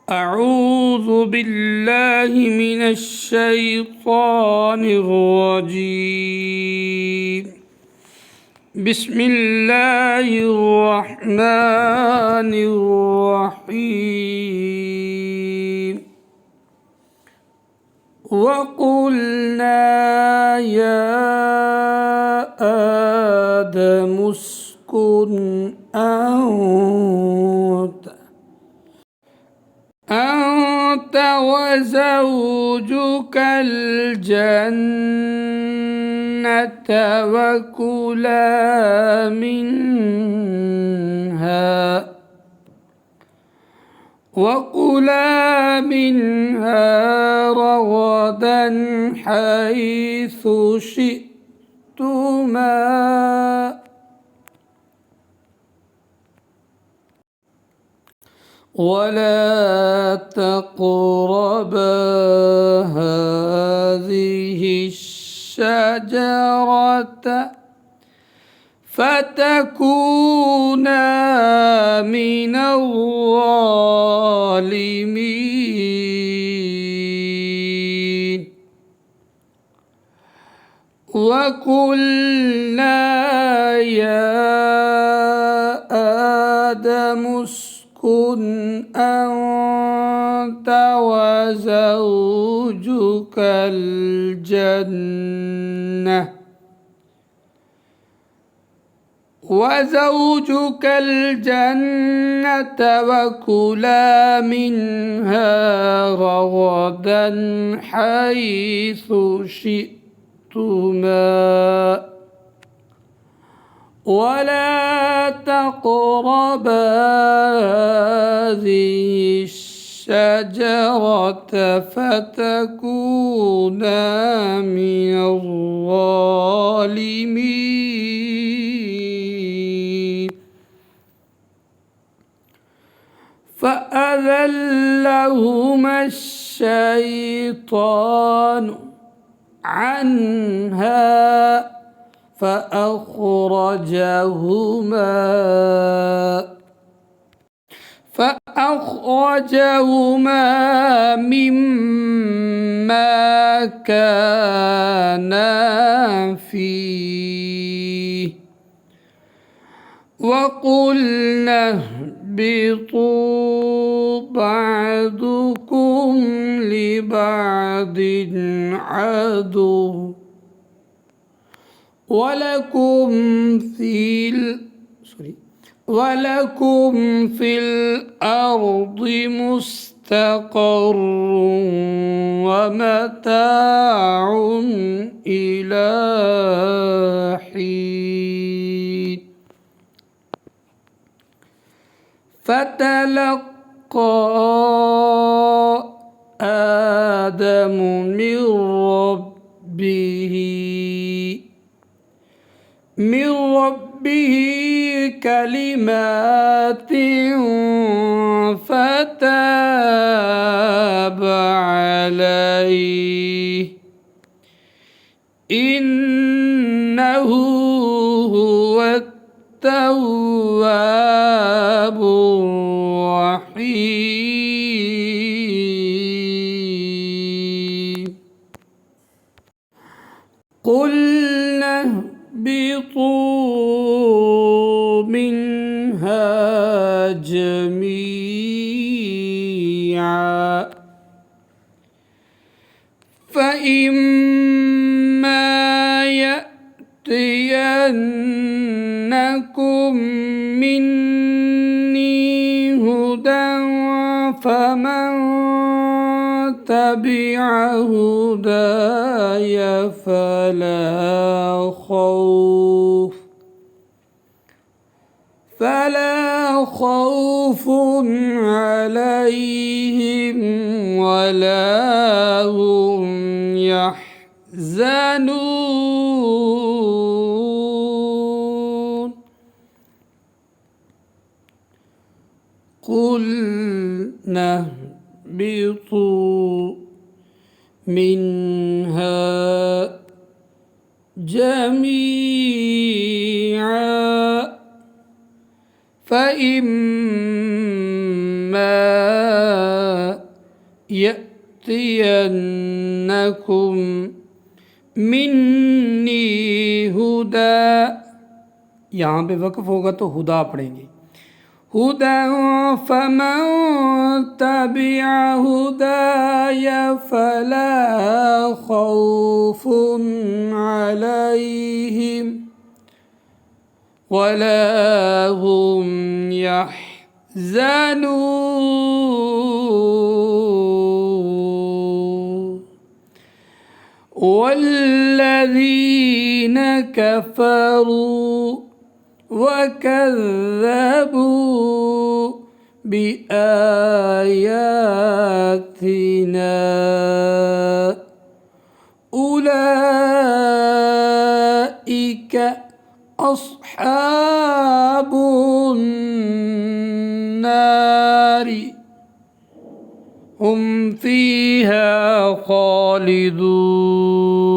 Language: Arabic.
أعوذ بالله من الشيطان الرجيم. بسم الله الرحمن الرحيم. وقلنا يا آدم اسكن أنت وزوجك الجنة وكلا منها رغدا حيث شئتما ولا تقربا هذه الشجرة فتكونا من الظالمين. وقلنا يا آدم اسكن أنت وزوجك الجنة وكلا منها رغدا حيث شئتما ولا تقربا هذه الشجرة فتكونا من الظالمين. فأذلهما الشيطان عنها فأخرجهما مما كانا فيه وقلنا اهبطوا بعضكم لبعض عدو ولكم في الأرض مستقر ومتاع إلى حين. فتلقى آدم من ربه كلمات فتاب عليه إنه هو التواب الرحيم. قلنا اهبطوا منها جميعا فإما يأتينكم مني هدى فمن تبع هداي فلا خوف عليهم ولا هم يحزنون. قلنا اهبطوا منها جميعا فإما يأتينكم मिन्नी हुदा, यहाँ पे वक्फ होगा तो हुदा पढ़ेंगे। हुदा फमन तबिअ हुदाय फला खौफुन अलैहिम वला हुम यहज़नून والذين كفروا وكذبوا بآياتنا أولئك أصحاب النار هم فيها خالدون.